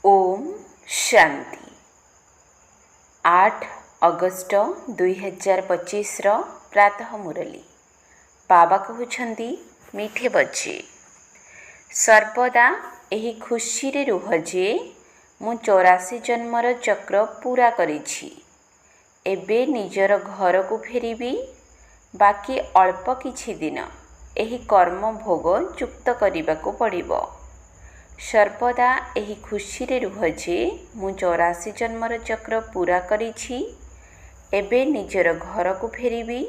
Om Shanti 8 August 2025 प्रातः मुरली बाबा कहउछंती मीठे बच्चे सर्वदा एही खुशी रे रुह जे मु 84 जन्मर चक्र पूरा करिछि। एबे निजर घर को फेरिबी। बाकी अल्प किछि दिन एही कर्म भोग चुक्त करिबा को पड़िबो। सर्वदा एही खुशी रे रुह जे मु 84 जन्मर चक्र पूरा करिछि। एबे निजर घर को फेरिबी।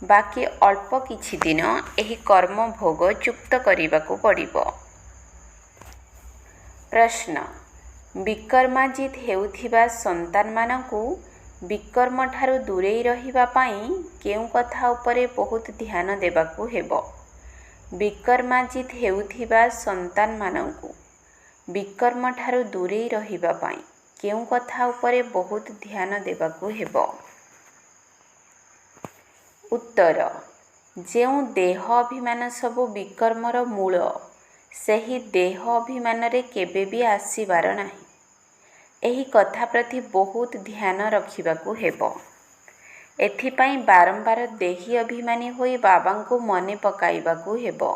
बाकी अल्प किछि दिन एही कर्म भोग चुक्त करिबा को पड़िबो। प्रश्न विकर्माजित हेउथिबा संतान मानकु विकर्म ठारू दूरेई रहिबा पाई केउ कथा उपरे बहुत ध्यान देबाकू हेबो। विकर्माजित हेउथिबा संतान मानकु विकर्म ठारू दूरेई रहिबा पाई केउ कथा उपरे बहुत ध्यान देबाकू हेबो। उत्तर जेउ देह अभिमान सबु विकर्मर मूल सेही देह अभिमान रे केबे भी आसीबार नाही। एही कथा प्रति बहुत ध्यान रखिबाकू हेबो। एथिपाई बारंबार देही अभिमानी होई बाबांको मने पकाइबाकू हेबो।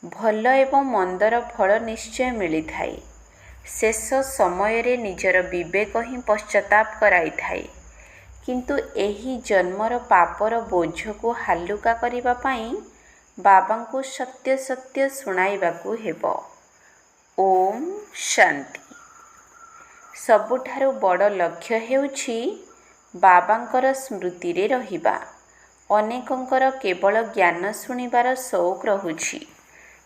भल एवं मंदर फल निश्चय मिली थाई। शेष समय रे निजर विवेक ही पश्चाताप कराई थाई। किंतु एही जन्मर पापर बोझ को हालुका करिबा पाई बाबांको सत्य सत्य सुनाइबाकू हेबो। ओम शांति। सबुठारु बड़ लक्ष्य हेउछि बाबांकर स्मृति रे रहिबा। अनेकंकर केवल ज्ञान सुनिबार शौक रहुछि।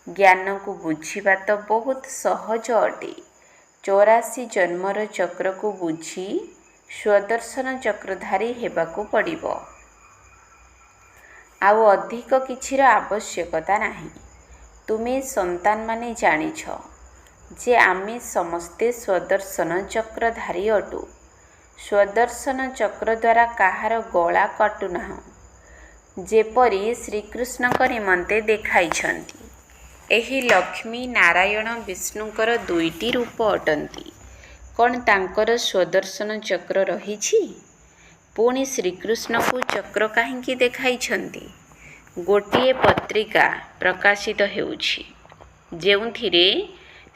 ज्ञान को बुझिबा तो बहुत सहज अटे। 84 जन्मर चक्र को बुझी स्वदर्शन चक्रधारी हेबाकू पड़िबो। आउ अधिक किछिर आवश्यकता नाही। तुमे संतान माने जानिछ जे आमे समस्ते स्वदर्शन चक्रधारी अटु। स्वदर्शन चक्र द्वारा काहार गला काटुना जेपरी श्रीकृष्णଙ୍କ निमंते देखाइछंती। एही लक्ष्मी नारायण विष्णुଙ୍କର दुईटी रूप अटंती। कौन तांकर स्वदर्शन चक्र रहिछि? पुणी श्रीकृष्ण को चक्र काहिंकी देखाइछंती? गोटिए पत्रिका प्रकाशित हेउछि जेउथिरे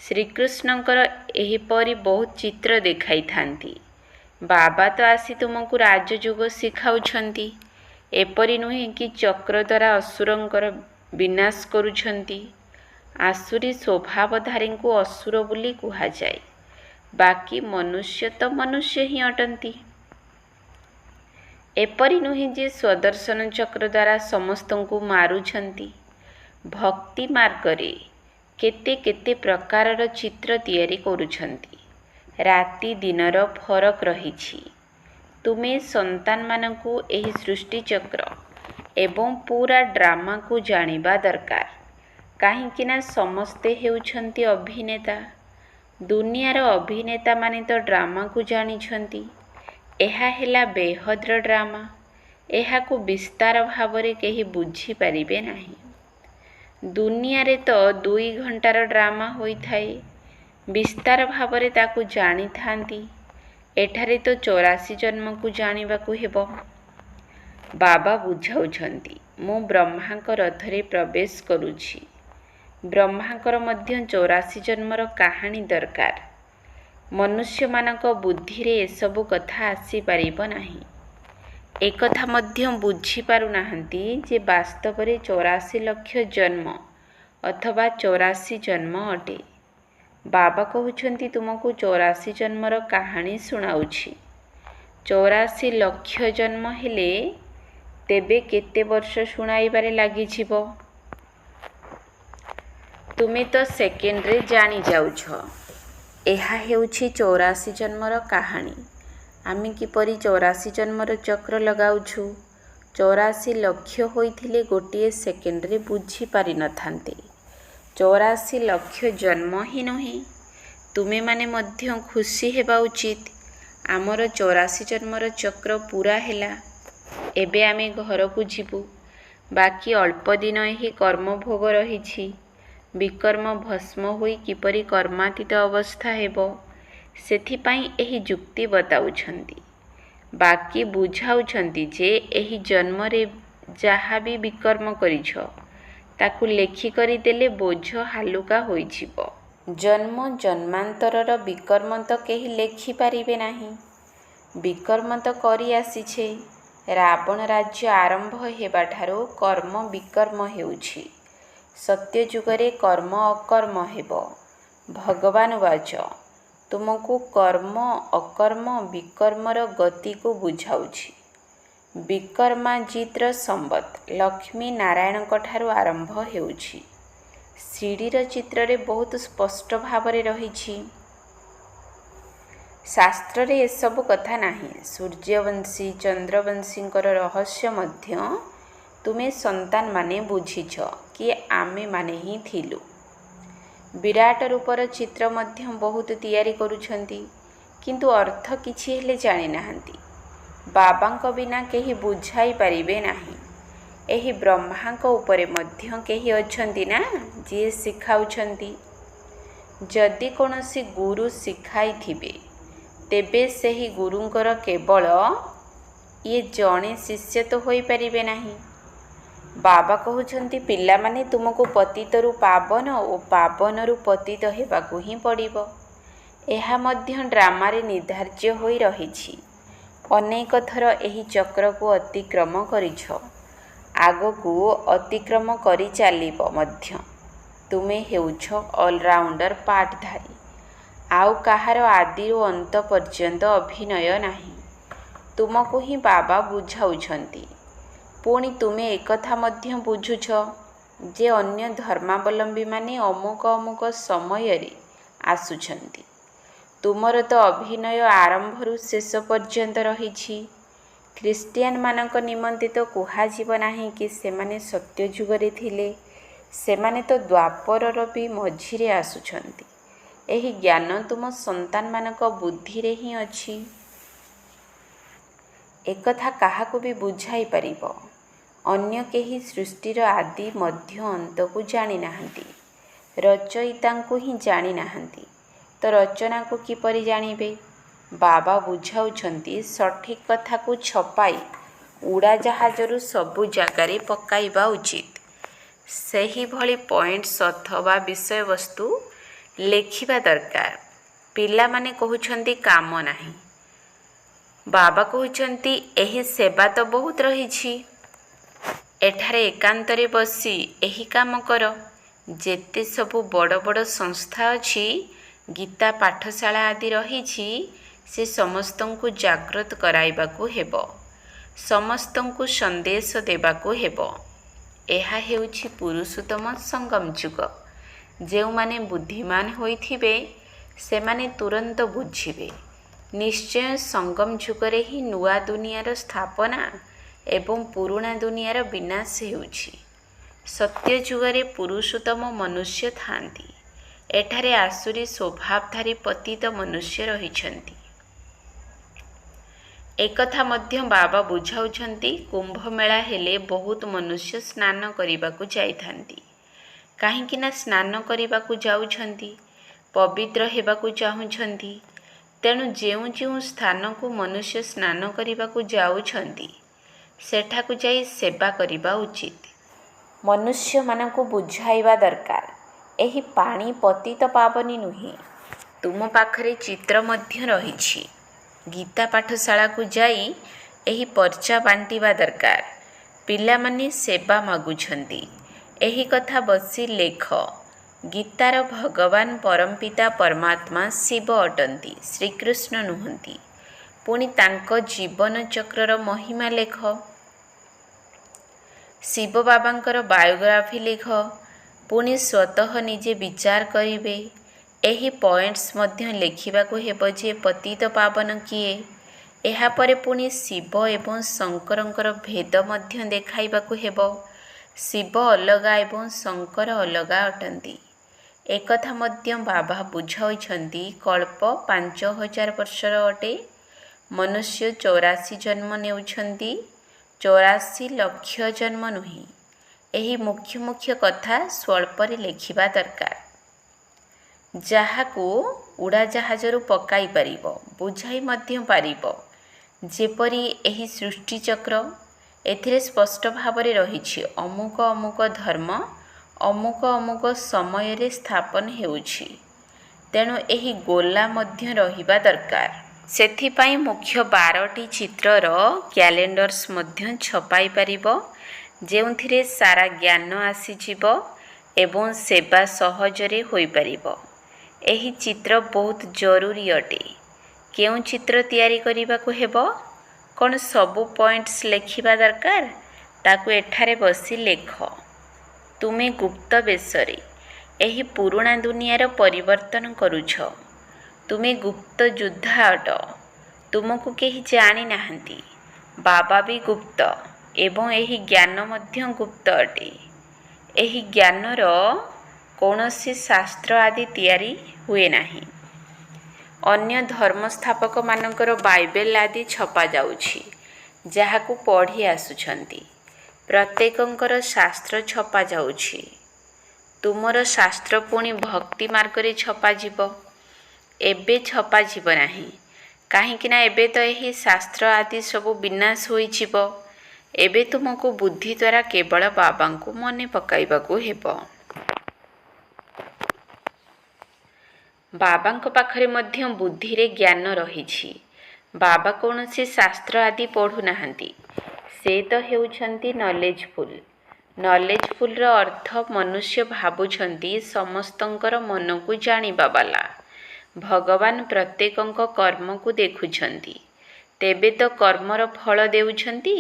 श्रीकृष्णଙ୍କର एहीपरि बहुत चित्र देखाई थांती। बाबा तो आसी तुमको राजयोग शिखाउछंती। एपरि नुहे कि चक्र द्वारा असुरंकर विनाश करुछंती। आसुरी स्वभावधारी को असुर बोली कुहा जाए। बाकी मनुष्य तो मनुष्य ही अटंती। एपरि नुहे जे स्वदर्शन चक्र द्वारा समस्तंकु मारुछंती। भक्ति मार्गरे केते केते प्रकारर चित्र तैयारी करुछंती। राति दिनर फरक रहिछि। तुमे संतान मानकु एही सृष्टि चक्र एवं पूरा ड्रामा को जानिबा दरकार। काहिंकिना समस्ते हेउछंती अभिनेता। दुनियार अभिनेता माने तो ड्रामा को जानिछंती। एहा हेला बेहद्र ड्रामा। एहा को विस्तार भावरे केही बुझी परिबे नाही। दुनिया रे तो 2 घंटार ड्रामा होई थाए। विस्तार भावरे ताकू जानी थांती। एठारे तो 84 जन्म को जानिबाकू हेबो। बाबा बुझाउछंती मु ब्रह्मांकर रथरे प्रवेश करुछि। ब्रह्मांकर मध्य 84 जन्मर कहानी दरकार। मनुष्य मानक बुद्धि रे एसबु कथा आसी पारिबो नाही। एकथा मध्य बुझी पारु नाहंती जे वास्तव रे 84 लाख जन्म अथवा 84 जन्म अटे। बाबा कहउछंती तुमको 84 जन्मर कहानी सुनाउछि। 84 लाख जन्म हेले तेबे केते वर्ष सुनाइबारे लागि छिबो? तुमे तो सेकेंड रे जानी जाउछ। एहा हेउछि 84 जन्मर कहानी। आमे किपरि 84 जन्मर चक्र लगाउछु? 84 लाख होइथिले गोटिए सेकेंड रे बुझी पारि न थांते। 84 लाख जन्म ही नहे। तुमे माने मध्य खुशी हेबा उचित। आमर 84 जन्मर चक्र पूरा हेला। एबे आमे घर को जीवु। बाकी अल्प दिन ही कर्म भोग रहिछि। विकर्म भस्म होई किपरि कर्मातीत अवस्था हेबो ସେଥିପାଇଁ ଏହି ଯୁକ୍ତି ବତାଉଛନ୍ତି। ବାକି ବୁଝାଉଛନ୍ତି ଯେ ଏହି ଜନ୍ମରେ ଯାହା ବି ବିକର୍ମ କରିଛ ତାକୁ ଲେଖିକରି ଦେଲେ ବୋଝ ହାଲୁକା ହୋଇଯିବ। ଜନ୍ମ ଜନ୍ମାନ୍ତରର ବିକର୍ମ ତ କେହି ଲେଖିପାରିବେ ନାହିଁ। ବିକର୍ମ ତ କରି ଆସିଛେ। ରାବଣ ରାଜ୍ୟ ଆରମ୍ଭ ହେବାଠାରୁ କର୍ମ ବିକର୍ମ ହେଉଛି। ସତ୍ୟଯୁଗରେ କର୍ମ ଅକର୍ମ ହେବ। ଭଗବାନ ବାଚ ତୁମକୁ କର୍ମ ଅକର୍ମ ବିକର୍ମର ଗତିକୁ ବୁଝାଉଛି। ବିକର୍ମାଜିତ୍ର ସମ୍ବତ ଲକ୍ଷ୍ମୀ ନାରାୟଣଙ୍କଠାରୁ ଆରମ୍ଭ ହେଉଛି। ସିଡ଼ିର ଚିତ୍ରରେ ବହୁତ ସ୍ପଷ୍ଟ ଭାବରେ ରହିଛି। ଶାସ୍ତ୍ରରେ ଏସବୁ କଥା ନାହିଁ। ସୂର୍ଯ୍ୟବଂଶୀ ଚନ୍ଦ୍ରବଂଶୀଙ୍କର ରହସ୍ୟ ମଧ୍ୟ ତୁମେ ସନ୍ତାନମାନେ ବୁଝିଛ କି ଆମେମାନେ ହିଁ ଥିଲୁ। ବିରାଟ ରୂପର ଚିତ୍ର ମଧ୍ୟ ବହୁତ ତିଆରି କରୁଛନ୍ତି, କିନ୍ତୁ ଅର୍ଥ କିଛି ହେଲେ ଜାଣିନାହାନ୍ତି। ବାବାଙ୍କ ବିନା କେହି ବୁଝାଇ ପାରିବେ ନାହିଁ। ଏହି ବ୍ରହ୍ମାଙ୍କ ଉପରେ ମଧ୍ୟ କେହି ଅଛନ୍ତି ନା ଯିଏ ଶିଖାଉଛନ୍ତି। ଯଦି କୌଣସି ଗୁରୁ ଶିଖାଇଥିବେ ତେବେ ସେହି ଗୁରୁଙ୍କର କେବଳ ଇଏ ଜଣେ ଶିଷ୍ୟ ତ ହୋଇପାରିବେ ନାହିଁ। ବାବା କହୁଛନ୍ତି ପିଲାମାନେ ତୁମକୁ ପତିତରୁ ପାବନ ଓ ପାବନରୁ ପତିତ ହେବାକୁ ହିଁ ପଡ଼ିବ। ଏହା ମଧ୍ୟ ଡ୍ରାମାରେ ନିର୍ଦ୍ଧାର୍ଯ୍ୟ ହୋଇ ରହିଛି। ଅନେକ ଥର ଏହି ଚକ୍ରକୁ ଅତିକ୍ରମ କରିଛ, ଆଗକୁ ଅତିକ୍ରମ କରି ଚାଲିବ ମଧ୍ୟ। ତୁମେ ହେଉଛ ଅଲରାଉଣ୍ଡର ପାର୍ଟଧାରୀ। ଆଉ କାହାର ଆଦିରୁ ଅନ୍ତ ପର୍ଯ୍ୟନ୍ତ ଅଭିନୟ ନାହିଁ। ତୁମକୁ ହିଁ ବାବା ବୁଝାଉଛନ୍ତି। ପୁଣି ତୁମେ ଏକଥା ମଧ୍ୟ ବୁଝୁଛ ଯେ ଅନ୍ୟ ଧର୍ମାବଲମ୍ବୀମାନେ ଅମୁକ ଅମୁକ ସମୟରେ ଆସୁଛନ୍ତି। ତୁମର ତ ଅଭିନୟ ଆରମ୍ଭରୁ ଶେଷ ପର୍ଯ୍ୟନ୍ତ ରହିଛି। ଖ୍ରୀଷ୍ଟିଆନମାନଙ୍କ ନିମନ୍ତେ ତ କୁହାଯିବ ନାହିଁ କି ସେମାନେ ସତ୍ୟଯୁଗରେ ଥିଲେ। ସେମାନେ ତ ଦ୍ୱାପରର ବି ମଝିରେ ଆସୁଛନ୍ତି। ଏହି ଜ୍ଞାନ ତୁମ ସନ୍ତାନମାନଙ୍କ ବୁଦ୍ଧିରେ ହିଁ ଅଛି। ଏକଥା କାହାକୁ ବି ବୁଝାଇ ପାରିବ। ଅନ୍ୟ କେହି ସୃଷ୍ଟିର ଆଦି ମଧ୍ୟ ଅନ୍ତକୁ ଜାଣିନାହାନ୍ତି। ରଚୟିତାଙ୍କୁ ହିଁ ଜାଣିନାହାନ୍ତି ତ ରଚନାକୁ କିପରି ଜାଣିବେ? ବାବା ବୁଝାଉଛନ୍ତି ସଠିକ୍ କଥାକୁ ଛପାଇ ଉଡ଼ାଜାହାଜରୁ ସବୁ ଜାଗାରେ ପକାଇବା ଉଚିତ। ସେହିଭଳି ପଏଣ୍ଟସ୍ ଅଥବା ବିଷୟବସ୍ତୁ ଲେଖିବା ଦରକାର। ପିଲାମାନେ କହୁଛନ୍ତି କାମ ନାହିଁ। ବାବା କହୁଛନ୍ତି ଏହି ସେବା ତ ବହୁତ ରହିଛି। ଏଠାରେ ଏକାନ୍ତରେ ବସି ଏହି କାମ କର। ଯେତେ ସବୁ ବଡ଼ ବଡ଼ ସଂସ୍ଥା ଅଛି, ଗୀତା ପାଠଶାଳା ଆଦି ରହିଛି, ସେ ସମସ୍ତଙ୍କୁ ଜାଗ୍ରତ କରାଇବାକୁ ହେବ। ସମସ୍ତଙ୍କୁ ସନ୍ଦେଶ ଦେବାକୁ ହେବ। ଏହା ହେଉଛି ପୁରୁଷୋତ୍ତମ ସଙ୍ଗମ ଯୁଗ। ଯେଉଁମାନେ ବୁଦ୍ଧିମାନ ହୋଇଥିବେ ସେମାନେ ତୁରନ୍ତ ବୁଝିବେ। ନିଶ୍ଚୟ ସଙ୍ଗମ ଯୁଗରେ ହିଁ ନୂଆ ଦୁନିଆର ସ୍ଥାପନା ଏବଂ ପୁରୁଣା ଦୁନିଆର ବିନାଶ ହେଉଛି। ସତ୍ୟ ଯୁଗରେ ପୁରୁଷୋତ୍ତମ ମନୁଷ୍ୟ ଥାଆନ୍ତି। ଏଠାରେ ଆସୁରୀ ସ୍ୱଭାବଧାରୀ ପତିତ ମନୁଷ୍ୟ ରହିଛନ୍ତି। ଏକଥା ମଧ୍ୟ ବାବା ବୁଝାଉଛନ୍ତି। କୁମ୍ଭମେଳା ହେଲେ ବହୁତ ମନୁଷ୍ୟ ସ୍ନାନ କରିବାକୁ ଯାଇଥାନ୍ତି। କାହିଁକି ନା ସ୍ନାନ କରିବାକୁ ଯାଉଛନ୍ତି, ପବିତ୍ର ହେବାକୁ ଚାହୁଁଛନ୍ତି। ତେଣୁ ଯେଉଁ ଯେଉଁ ସ୍ଥାନକୁ ମନୁଷ୍ୟ ସ୍ନାନ କରିବାକୁ ଯାଉଛନ୍ତି ସେଠାକୁ ଯାଇ ସେବା କରିବା ଉଚିତ। ମନୁଷ୍ୟମାନଙ୍କୁ ବୁଝାଇବା ଦରକାର ଏହି ପାଣି ପତିତ ପାବନୀ ନୁହେଁ। ତୁମ ପାଖରେ ଚିତ୍ର ମଧ୍ୟ ରହିଛି। ଗୀତା ପାଠଶାଳାକୁ ଯାଇ ଏହି ପର୍ଚ୍ଚା ବାଣ୍ଟିବା ଦରକାର। ପିଲାମାନେ ସେବା ମାଗୁଛନ୍ତି। ଏହି କଥା ବସି ଲେଖ। ଗୀତାର ଭଗବାନ ପରମପିତା ପରମାତ୍ମା ଶିବ ଅଟନ୍ତି, ଶ୍ରୀକୃଷ୍ଣ ନୁହନ୍ତି। ପୁଣି ତାଙ୍କ ଜୀବନ ଚକ୍ରର ମହିମା ଲେଖ। ଶିବ ବାବାଙ୍କର ବାୟୋଗ୍ରାଫି ଲେଖ। ପୁଣି ସ୍ୱତଃ ନିଜେ ବିଚାର କରିବେ। ଏହି ପଏଣ୍ଟସ୍ ମଧ୍ୟ ଲେଖିବାକୁ ହେବ ଯେ ପତିତ ପାବନ କିଏ। ଏହାପରେ ପୁଣି ଶିବ ଏବଂ ଶଙ୍କରଙ୍କର ଭେଦ ମଧ୍ୟ ଦେଖାଇବାକୁ ହେବ। ଶିବ ଅଲଗା ଏବଂ ଶଙ୍କର ଅଲଗା ଅଟନ୍ତି। ଏକଥା ମଧ୍ୟ ବାବା ବୁଝାଇଛନ୍ତି। କଳ୍ପ 5000 ବର୍ଷର ଅଟେ। ମନୁଷ୍ୟ 84 ଜନ୍ମ ନେଉଛନ୍ତି। 84 ଲକ୍ଷ ଜନ୍ମ ନୁହେଁ। ଏହି ମୁଖ୍ୟ ମୁଖ୍ୟ କଥା ସ୍ୱଳ୍ପରେ ଲେଖିବା ଦରକାର। ଯାହାକୁ ଉଡ଼ାଜାହାଜରୁ ପକାଇ ପାରିବ, ବୁଝାଇ ମଧ୍ୟ ପାରିବ। ଯେପରି ଏହି ସୃଷ୍ଟିଚକ୍ର, ଏଥିରେ ସ୍ପଷ୍ଟ ଭାବରେ ରହିଛି ଅମୁକ ଅମୁକ ଧର୍ମ ଅମୁକ ଅମୁକ ସମୟରେ ସ୍ଥାପନ ହେଉଛି। ତେଣୁ ଏହି ଗୋଲା ମଧ୍ୟ ରହିବା ଦରକାର। ସେଥିପାଇଁ ମୁଖ୍ୟ 12ଟି ଚିତ୍ରର କ୍ୟାଲେଣ୍ଡର୍ସ ମଧ୍ୟ ଛପାଇ ପାରିବ, ଯେଉଁଥିରେ ସାରା ଜ୍ଞାନ ଆସିଯିବ ଏବଂ ସେବା ସହଜରେ ହୋଇପାରିବ। ଏହି ଚିତ୍ର ବହୁତ ଜରୁରୀ ଅଟେ। କେଉଁ ଚିତ୍ର ତିଆରି କରିବାକୁ ହେବ? କ'ଣ ସବୁ ପଏଣ୍ଟସ୍ ଲେଖିବା ଦରକାର? ତାକୁ ଏଠାରେ ବସି ଲେଖ। ତୁମେ ଗୁପ୍ତ ବେଶରେ ଏହି ପୁରୁଣା ଦୁନିଆର ପରିବର୍ତ୍ତନ କରୁଛ। ତୁମେ ଗୁପ୍ତ ଯୋଦ୍ଧା ଅଟ। ତୁମକୁ କେହି ଜାଣିନାହାନ୍ତି। ବାବା ବି ଗୁପ୍ତ ଏବଂ ଏହି ଜ୍ଞାନ ମଧ୍ୟ ଗୁପ୍ତ ଅଟେ। ଏହି ଜ୍ଞାନର କୌଣସି ଶାସ୍ତ୍ର ଆଦି ତିଆରି ହୁଏ ନାହିଁ। ଅନ୍ୟ ଧର୍ମସ୍ଥାପକମାନଙ୍କର ବାଇବେଲ ଆଦି ଛପାଯାଉଛି, ଯାହାକୁ ପଢ଼ି ଆସୁଛନ୍ତି। ପ୍ରତ୍ୟେକଙ୍କର ଶାସ୍ତ୍ର ଛପାଯାଉଛି। ତୁମର ଶାସ୍ତ୍ର ପୁଣି ଭକ୍ତି ମାର୍ଗରେ ଛପାଯିବ। ଏବେ ଛପାଯିବ ନାହିଁ, କାହିଁକିନା ଏବେ ତ ଏହି ଶାସ୍ତ୍ର ଆଦି ସବୁ ବିନାଶ ହୋଇଯିବ। ଏବେ ତୁମକୁ ବୁଦ୍ଧି ଦ୍ୱାରା କେବଳ ବାବାଙ୍କୁ ମନେ ପକାଇବାକୁ ହେବ। ବାବାଙ୍କ ପାଖରେ ମଧ୍ୟ ବୁଦ୍ଧିରେ ଜ୍ଞାନ ରହିଛି। ବାବା କୌଣସି ଶାସ୍ତ୍ର ଆଦି ପଢ଼ୁନାହାନ୍ତି। ସେ ତ ହେଉଛନ୍ତି ନଲେଜଫୁଲ୍। ନଲେଜଫୁଲ୍ର ଅର୍ଥ ମନୁଷ୍ୟ ଭାବୁଛନ୍ତି ସମସ୍ତଙ୍କର ମନକୁ ଜାଣିବା ବାଲା। ଭଗବାନ ପ୍ରତ୍ୟେକଙ୍କ କର୍ମକୁ ଦେଖୁଛନ୍ତି। ତେବେ ତ କର୍ମର ଫଳ ଦେଉଛନ୍ତି।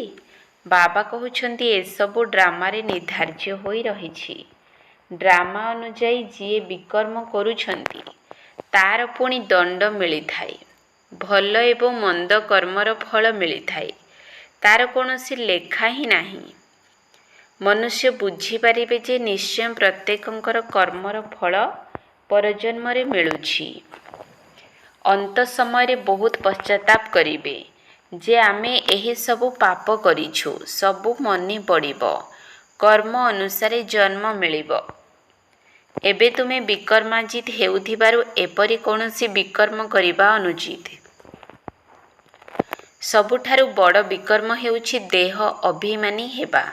ବାବା କହୁଛନ୍ତି ଏସବୁ ଡ୍ରାମାରେ ନିର୍ଦ୍ଧାର୍ଯ୍ୟ ହୋଇ ରହିଛି। ଡ୍ରାମା ଅନୁଯାୟୀ ଯିଏ ବିକର୍ମ କରୁଛନ୍ତି ତାର ପୁଣି ଦଣ୍ଡ ମିଳିଥାଏ। ଭଲ ଏବଂ ମନ୍ଦ କର୍ମର ଫଳ ମିଳିଥାଏ। ତାର କୌଣସି ଲେଖା ହିଁ ନାହିଁ। ମନୁଷ୍ୟ ବୁଝିପାରିବେ ଯେ ନିଶ୍ଚୟ ପ୍ରତ୍ୟେକଙ୍କର କର୍ମର ଫଳ ପରଜନ୍ମରେ ମିଳୁଛି। ଅନ୍ତ ସମୟରେ ବହୁତ ପଶ୍ଚାତାପ କରିବେ ଯେ ଆମେ ଏହିସବୁ ପାପ କରିଛୁ। ସବୁ ମନେ ପଡ଼ିବ। କର୍ମ ଅନୁସାରେ ଜନ୍ମ ମିଳିବ। ଏବେ ତୁମେ ବିକର୍ମାଜିତ ହେଉଥିବାରୁ ଏପରି କୌଣସି ବିକର୍ମ କରିବା ଅନୁଚିତ। ସବୁଠାରୁ ବଡ଼ ବିକର୍ମ ହେଉଛି ଦେହ ଅଭିମାନୀ ହେବା।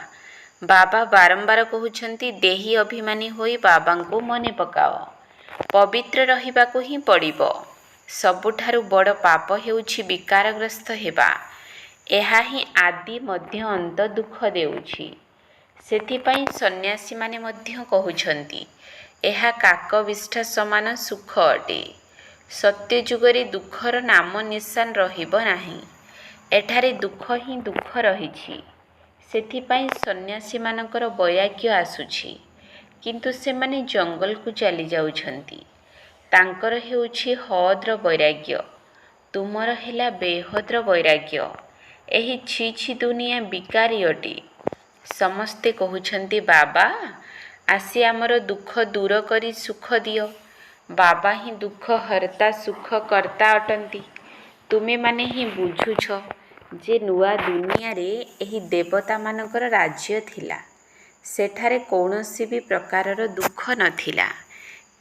ବାବା ବାରମ୍ବାର କହୁଛନ୍ତି ଦେହୀ ଅଭିମାନୀ ହୋଇ ବାବାଙ୍କୁ ମନେ ପକାଅ। ପବିତ୍ର ରହିବାକୁ ହିଁ ପଡ଼ିବ। ସବୁଠାରୁ ବଡ଼ ପାପ ହେଉଛି ବିକାରଗ୍ରସ୍ତ ହେବା। ଏହା ହିଁ ଆଦି ମଧ୍ୟ ଅନ୍ତ ଦୁଃଖ ଦେଉଛି। ସେଥିପାଇଁ ସନ୍ନ୍ୟାସୀମାନେ ମଧ୍ୟ କହୁଛନ୍ତି ଏହା କାକବିଷ୍ଠା ସମାନ ସୁଖ ଅଟେ। ସତ୍ୟଯୁଗରେ ଦୁଃଖର ନାମ ନିଶାନ ରହିବ ନାହିଁ। ଏଠାରେ ଦୁଃଖ ହିଁ ଦୁଃଖ ରହିଛି। ସେଥିପାଇଁ ସନ୍ନ୍ୟାସୀମାନଙ୍କର ବୈରାଗ୍ୟ ଆସୁଛି, କିନ୍ତୁ ସେମାନେ ଜଙ୍ଗଲକୁ ଚାଲି ଯାଉଛନ୍ତି। ତାଙ୍କର ହେଉଛି ହଦ୍ର ବୈରାଗ୍ୟ। ତୁମର ହେଲା ବେହଦ୍ର ବୈରାଗ୍ୟ। ଏହି ଛି ଛି ଦୁନିଆ ବିକାରୀ ଅଟେ। ସମସ୍ତେ କହୁଛନ୍ତି ବାବା ଆସି ଆମର ଦୁଃଖ ଦୂର କରି ସୁଖ ଦିଅ। ବାବା ହିଁ ଦୁଃଖ ହର୍ତ୍ତା ସୁଖ କର୍ତ୍ତା ଅଟନ୍ତି। ତୁମେମାନେ ହିଁ ବୁଝୁଛ ଯେ ନୂଆ ଦୁନିଆରେ ଏହି ଦେବତାମାନଙ୍କର ରାଜ୍ୟ ଥିଲା। ସେଠାରେ କୌଣସି ବି ପ୍ରକାରର ଦୁଃଖ ନଥିଲା।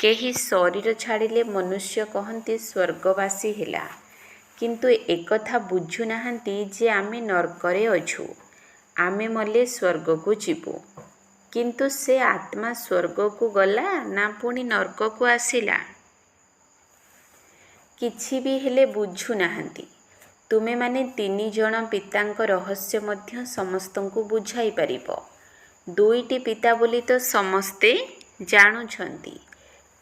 କେହି ଶରୀର ଛାଡ଼ିଲେ ମନୁଷ୍ୟ କହନ୍ତି ସ୍ୱର୍ଗବାସୀ ହେଲା। କିନ୍ତୁ ଏକଥା ବୁଝୁନାହାନ୍ତି ଯେ ଆମେ ନର୍କରେ ଅଛୁ। ଆମେ ମଲେ ସ୍ୱର୍ଗକୁ ଯିବୁ। କିନ୍ତୁ ସେ ଆତ୍ମା ସ୍ୱର୍ଗକୁ ଗଲା ନା ପୁଣି ନର୍କକୁ ଆସିଲା? କିଛି ବି ହେଲେ ବୁଝୁନାହାନ୍ତି। ତୁମେମାନେ 3 ଜଣ ପିତାଙ୍କ ରହସ୍ୟ ମଧ୍ୟ ସମସ୍ତଙ୍କୁ ବୁଝାଇ ପାରିବ। 2ଟି ପିତା ବୋଲି ତ ସମସ୍ତେ ଜାଣୁଛନ୍ତି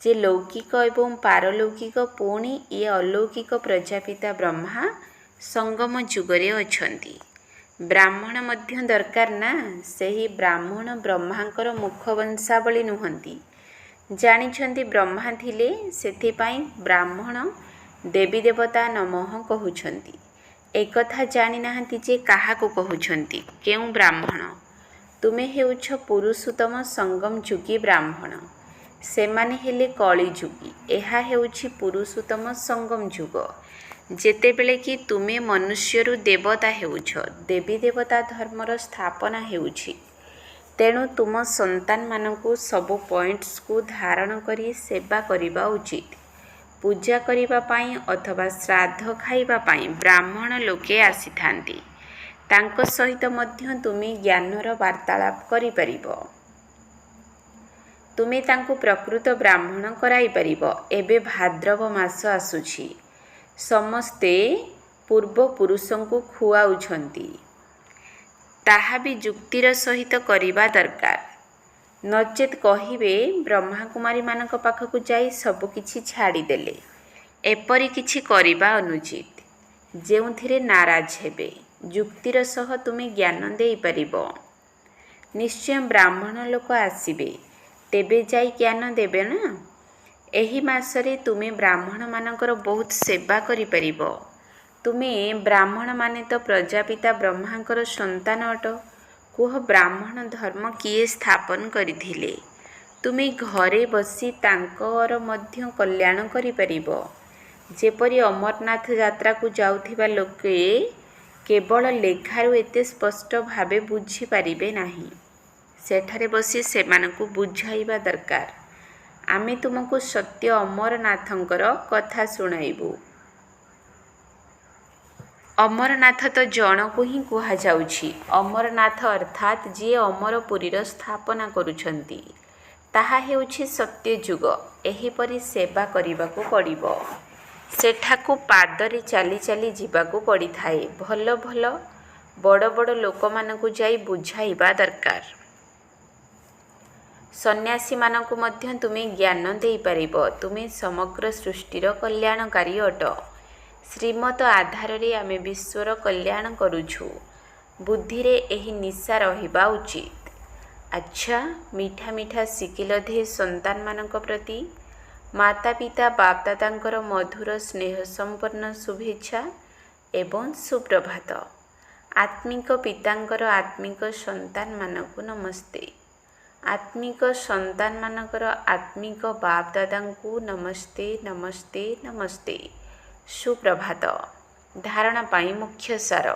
ଯେ ଲୌକିକ ଏବଂ ପାରଲୌକିକ, ପୁଣି ଇଏ ଅଲୌକିକ ପ୍ରଜାପିତା ବ୍ରହ୍ମା ସଙ୍ଗମ ଯୁଗରେ ଅଛନ୍ତି। ବ୍ରାହ୍ମଣ ମଧ୍ୟ ଦରକାର ନା। ସେହି ବ୍ରାହ୍ମଣ ବ୍ରହ୍ମାଙ୍କର ମୁଖ ବଂଶାବଳୀ ନୁହନ୍ତି। ଜାଣିଛନ୍ତି ବ୍ରହ୍ମା ଥିଲେ, ସେଥିପାଇଁ ବ୍ରାହ୍ମଣ ଦେବୀ ଦେବତା ନମଃ କହୁଛନ୍ତି। ଏକଥା ଜାଣିନାହାନ୍ତି ଯେ କାହାକୁ କହୁଛନ୍ତି, କେଉଁ ବ୍ରାହ୍ମଣ। ତୁମେ ହେଉଛ ପୁରୁଷୋତ୍ତମ ସଙ୍ଗମ ଯୁଗୀ ବ୍ରାହ୍ମଣ। ସେମାନେ ହେଲେ କଳିଯୁଗୀ। ଏହା ହେଉଛି ପୁରୁଷୋତ୍ତମ ସଙ୍ଗମ ଯୁଗ। ଯେତେବେଳେ କି ତୁମେ ମନୁଷ୍ୟରୁ ଦେବତା ହେଉଛ, ଦେବୀ ଦେବତା ଧର୍ମର ସ୍ଥାପନା ହେଉଛି। ତେଣୁ ତୁମ ସନ୍ତାନମାନଙ୍କୁ ସବୁ ପଏଣ୍ଟସକୁ ଧାରଣ କରି ସେବା କରିବା ଉଚିତ। ପୂଜା କରିବା ପାଇଁ ଅଥବା ଶ୍ରାଦ୍ଧ ଖାଇବା ପାଇଁ ବ୍ରାହ୍ମଣ ଲୋକେ ଆସିଥାନ୍ତି। ତାଙ୍କ ସହିତ ମଧ୍ୟ ତୁମେ ଜ୍ଞାନର ବାର୍ତ୍ତାଳାପ କରିପାରିବ। ତୁମେ ତାଙ୍କୁ ପ୍ରକୃତ ବ୍ରାହ୍ମଣ କରାଇପାରିବ। ଏବେ ଭାଦ୍ରବ ମାସ ଆସୁଛି। ସମସ୍ତେ ପୂର୍ବପୁରୁଷଙ୍କୁ ଖୁଆଉଛନ୍ତି। ତାହା ବି ଯୁକ୍ତିର ସହିତ କରିବା ଦରକାର। ନଚେତ୍ କହିବେ ବ୍ରହ୍ମାକୁମାରୀମାନଙ୍କ ପାଖକୁ ଯାଇ ସବୁକିଛି ଛାଡ଼ିଦେଲେ। ଏପରି କିଛି କରିବା ଅନୁଚିତ, ଯେଉଁଥିରେ ନାରାଜ ହେବେ। ଯୁକ୍ତିର ସହ ତୁମେ ଜ୍ଞାନ ଦେଇପାରିବ। ନିଶ୍ଚୟ ବ୍ରାହ୍ମଣ ଲୋକ ଆସିବେ, ତେବେ ଯାଇ ଜ୍ଞାନ ଦେବେ ନା। ଏହି ମାସରେ ତୁମେ ବ୍ରାହ୍ମଣମାନଙ୍କର ବହୁତ ସେବା କରିପାରିବ। ତୁମେ ବ୍ରାହ୍ମଣମାନେ ତ ପ୍ରଜାପିତା ବ୍ରହ୍ମାଙ୍କର ସନ୍ତାନ ଅଟ। କୁହ, ବ୍ରାହ୍ମଣ ଧର୍ମ କିଏ ସ୍ଥାପନ କରିଥିଲେ? ତୁମେ ଘରେ ବସି ତାଙ୍କର ମଧ୍ୟ କଲ୍ୟାଣ କରିପାରିବ। ଯେପରି ଅମରନାଥ ଯାତ୍ରାକୁ ଯାଉଥିବା ଲୋକେ କେବଳ ଲେଖାରୁ ଏତେ ସ୍ପଷ୍ଟ ଭାବେ ବୁଝିପାରିବେ ନାହିଁ, ସେଠାରେ ବସି ସେମାନଙ୍କୁ ବୁଝାଇବା ଦରକାର। ଆମେ ତୁମକୁ ସତ୍ୟ ଅମରନାଥଙ୍କର କଥା ଶୁଣାଇବୁ। ଅମରନାଥ ତ ଜଣକୁ ହିଁ କୁହାଯାଉଛି। ଅମରନାଥ ଅର୍ଥାତ୍ ଯିଏ ଅମରପୁରୀର ସ୍ଥାପନା କରୁଛନ୍ତି, ତାହା ହେଉଛି ସତ୍ୟଯୁଗ। ଏହିପରି ସେବା କରିବାକୁ ପଡ଼ିବ। ସେଠାକୁ ପାଦରେ ଚାଲି ଚାଲି ଯିବାକୁ ପଡ଼ିଥାଏ। ଭଲ ଭଲ ବଡ଼ ବଡ଼ ଲୋକମାନଙ୍କୁ ଯାଇ ବୁଝାଇବା ଦରକାର। ସନ୍ନ୍ୟାସୀମାନଙ୍କୁ ମଧ୍ୟ ତୁମେ ଜ୍ଞାନ ଦେଇପାରିବ। ତୁମେ ସମଗ୍ର ସୃଷ୍ଟିର କଲ୍ୟାଣକାରୀ ଅଟ। ଶ୍ରୀମତ ଆଧାରରେ ଆମେ ବିଶ୍ୱର କଲ୍ୟାଣ କରୁଛୁ। ବୁଦ୍ଧିରେ ଏହି ନିଶା ରହିବା ଉଚିତ। ଆଚ୍ଛା, ମିଠା ମିଠା ଶିଖିଲ ଧେ ସନ୍ତାନମାନଙ୍କ ପ୍ରତି। ମାତା ପିତା ବାପଦାଦାଙ୍କର ମଧୁର ସ୍ନେହ ସମ୍ପନ୍ନ ଶୁଭେଚ୍ଛା ଏବଂ ସୁପ୍ରଭାତ। ଆତ୍ମିକ ପିତାଙ୍କର ଆତ୍ମିକ ସନ୍ତାନମାନଙ୍କୁ ନମସ୍ତେ। ଆତ୍ମିକ ସନ୍ତାନମାନଙ୍କର ଆତ୍ମିକ ବାପଦାଦାଙ୍କୁ ନମସ୍ତେ ନମସ୍ତେ ନମସ୍ତେ। ସୁପ୍ରଭାତ। ଧାରଣା ପାଇଁ ମୁଖ୍ୟ ସାର।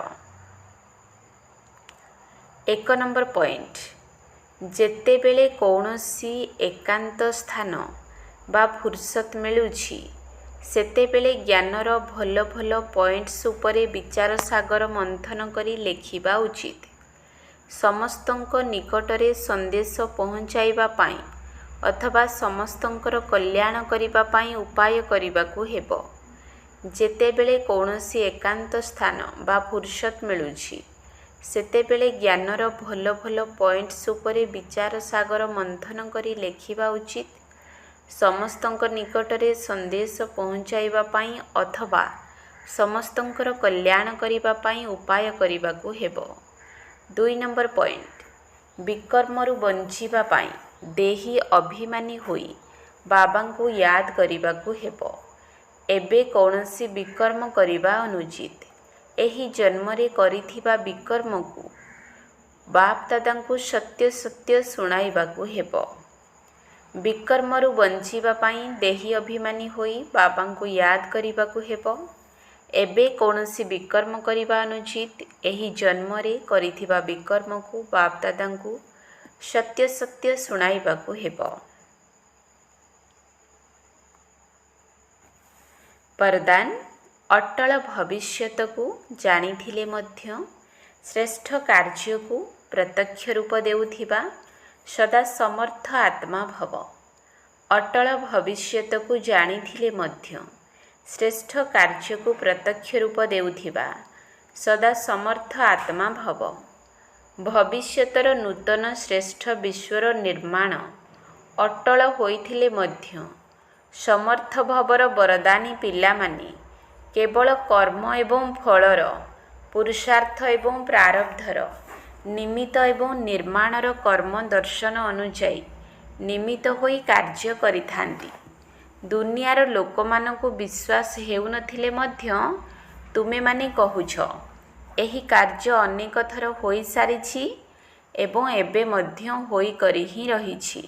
1 ନମ୍ବର ପଏଣ୍ଟ। ଯେତେବେଳେ କୌଣସି ଏକାନ୍ତ ସ୍ଥାନ ବା ଫୁର୍ସତ ମିଳୁଛି, ସେତେବେଳେ ଜ୍ଞାନର ଭଲ ଭଲ ପଏଣ୍ଟସ୍ ଉପରେ ବିଚାର ସାଗର ମନ୍ଥନ କରି ଲେଖିବା ଉଚିତ। ସମସ୍ତଙ୍କ ନିକଟରେ ସନ୍ଦେଶ ପହଞ୍ଚାଇବା ପାଇଁ ଅଥବା ସମସ୍ତଙ୍କର କଲ୍ୟାଣ କରିବା ପାଇଁ ଉପାୟ କରିବାକୁ ହେବ। ଯେତେବେଳେ କୌଣସି ଏକାନ୍ତ ସ୍ଥାନ ବା ଫୁର୍ସତ ମିଳୁଛି, ସେତେବେଳେ ଜ୍ଞାନର ଭଲ ଭଲ ପଏଣ୍ଟସ୍ ଉପରେ ବିଚାର ସାଗର ମନ୍ଥନ କରି ଲେଖିବା ଉଚିତ। ସମସ୍ତଙ୍କ ନିକଟରେ ସନ୍ଦେଶ ପହଞ୍ଚାଇବା ପାଇଁ ଅଥବା ସମସ୍ତଙ୍କର କଲ୍ୟାଣ କରିବା ପାଇଁ ଉପାୟ କରିବାକୁ ହେବ। 2 ନମ୍ବର ପଏଣ୍ଟ। ବିକର୍ମରୁ ବଞ୍ଚିବା ପାଇଁ ଦେହୀ ଅଭିମାନୀ ହୋଇ ବାବାଙ୍କୁ ୟାଦ କରିବାକୁ ହେବ। ଏବେ କୌଣସି ବିକର୍ମ କରିବା ଅନୁଚିତ। ଏହି ଜନ୍ମରେ କରିଥିବା ବିକର୍ମକୁ ବାପଦାଦାଙ୍କୁ ସତ୍ୟ ସତ୍ୟ ଶୁଣାଇବାକୁ ହେବ। ବିକର୍ମରୁ ବଞ୍ଚିବା ପାଇଁ ଦେହୀ ଅଭିମାନୀ ହୋଇ ବାବାଙ୍କୁ ୟାଦ କରିବାକୁ ହେବ। ଏବେ କୌଣସି ବିକର୍ମ କରିବା ଅନୁଚିତ। ଏହି ଜନ୍ମରେ କରିଥିବା ବିକର୍ମକୁ ବାପଦାଦାଙ୍କୁ ସତ୍ୟ ସତ୍ୟ ଶୁଣାଇବାକୁ ହେବ। ବରଦାନ। ଅଟଳ ଭବିଷ୍ୟତକୁ ଜାଣିଥିଲେ ମଧ୍ୟ ଶ୍ରେଷ୍ଠ କାର୍ଯ୍ୟକୁ ପ୍ରତ୍ୟକ୍ଷ ରୂପ ଦେଉଥିବା ସଦା ସମର୍ଥ ଆତ୍ମା ଭବ। ଅଟଳ ଭବିଷ୍ୟତକୁ ଜାଣିଥିଲେ ମଧ୍ୟ ଶ୍ରେଷ୍ଠ କାର୍ଯ୍ୟକୁ ପ୍ରତ୍ୟକ୍ଷ ରୂପ ଦେଉଥିବା ସଦା ସମର୍ଥ ଆତ୍ମା ଭବ। ଭବିଷ୍ୟତର ନୂତନ ଶ୍ରେଷ୍ଠ ବିଶ୍ୱର ନିର୍ମାଣ ଅଟଳ ହୋଇଥିଲେ ମଧ୍ୟ ସମର୍ଥ ଭବର ବରଦାନୀ ପିଲାମାନେ କେବଳ କର୍ମ ଏବଂ ଫଳର, ପୁରୁଷାର୍ଥ ଏବଂ ପ୍ରାରବ୍ଧର ନିମିତ୍ତ ଏବଂ ନିର୍ମାଣର କର୍ମ ଦର୍ଶନ ଅନୁଯାୟୀ ନିମିତ୍ତ ହୋଇ କାର୍ଯ୍ୟ କରିଥାନ୍ତି। ଦୁନିଆର ଲୋକମାନଙ୍କୁ ବିଶ୍ୱାସ ହେଉନଥିଲେ ମଧ୍ୟ ତୁମେମାନେ କହୁଛ, ଏହି କାର୍ଯ୍ୟ ଅନେକ ଥର ହୋଇସାରିଛି ଏବଂ ଏବେ ମଧ୍ୟ ହୋଇକରି ହିଁ ରହିଛି।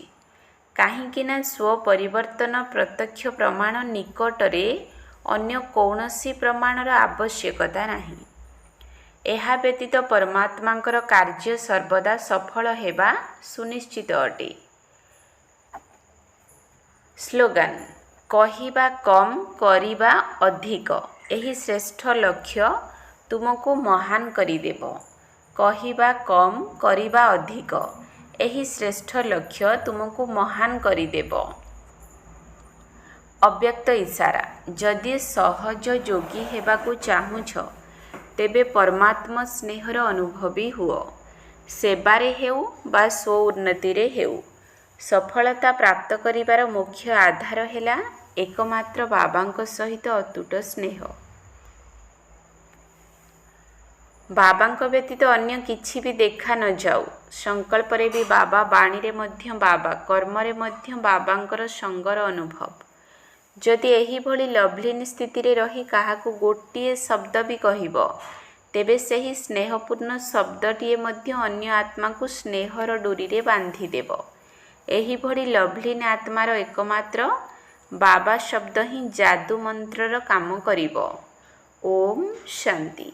କାହିଁକିନା ସ୍ୱପରିବର୍ତ୍ତନ ପ୍ରତ୍ୟକ୍ଷ ପ୍ରମାଣ ନିକଟରେ ଅନ୍ୟ କୌଣସି ପ୍ରମାଣର ଆବଶ୍ୟକତା ନାହିଁ। ଏହା ବ୍ୟତୀତ ପରମାତ୍ମାଙ୍କର କାର୍ଯ୍ୟ ସର୍ବଦା ସଫଳ ହେବା ସୁନିଶ୍ଚିତ ଅଟେ। ସ୍ଲୋଗାନ କହିବା କମ୍ କରିବା ଅଧିକ ଏହି ଶ୍ରେଷ୍ଠ ଲକ୍ଷ୍ୟ ତୁମକୁ ମହାନ କରିଦେବ। କହିବା କମ୍ କରିବା ଅଧିକ ଏହି ଶ୍ରେଷ୍ଠ ଲକ୍ଷ୍ୟ ତୁମକୁ ମହାନ କରିଦେବ। ଅବ୍ୟକ୍ତ ଇଶାରା ଯଦି ସହଜ ଯୋଗୀ ହେବାକୁ ଚାହୁଁଛ ତେବେ ପରମାତ୍ମ ସ୍ନେହର ଅନୁଭବୀ ହୁଅ। ସେବାରେ ହେଉ ବା ସ୍ୱ ଉନ୍ନତିରେ ହେଉ ସଫଳତା ପ୍ରାପ୍ତ କରିବାର ମୁଖ୍ୟ ଆଧାର ହେଲା ଏକମାତ୍ର ବାବାଙ୍କ ସହିତ ଅତୁଟ ସ୍ନେହ। ବାବାଙ୍କ ବ୍ୟତୀତ ଅନ୍ୟ କିଛି ବି ଦେଖା ନ ଯାଉ। ସଂକଳ୍ପରେ ବି ବାବା, ବାଣୀରେ ମଧ୍ୟ ବାବା, କର୍ମରେ ମଧ୍ୟ ବାବାଙ୍କର ସଙ୍ଗର ଅନୁଭବ। ଯଦି ଏହିଭଳି ଲଭ୍ଲିନ୍ ସ୍ଥିତିରେ ରହି କାହାକୁ ଗୋଟିଏ ଶବ୍ଦ ବି କହିବ ତେବେ ସେହି ସ୍ନେହପୂର୍ଣ୍ଣ ଶବ୍ଦଟିଏ ମଧ୍ୟ ଅନ୍ୟ ଆତ୍ମାକୁ ସ୍ନେହର ଡୋରିରେ ବାନ୍ଧିଦେବ। ଏହିଭଳି ଲଭ୍ଲିନ୍ ଆତ୍ମାର ଏକମାତ୍ର ବାବା ଶବ୍ଦ ହିଁ ଯାଦୁ ମନ୍ତ୍ରର କାମ କରିବ। ଓମ୍ ଶାନ୍ତି।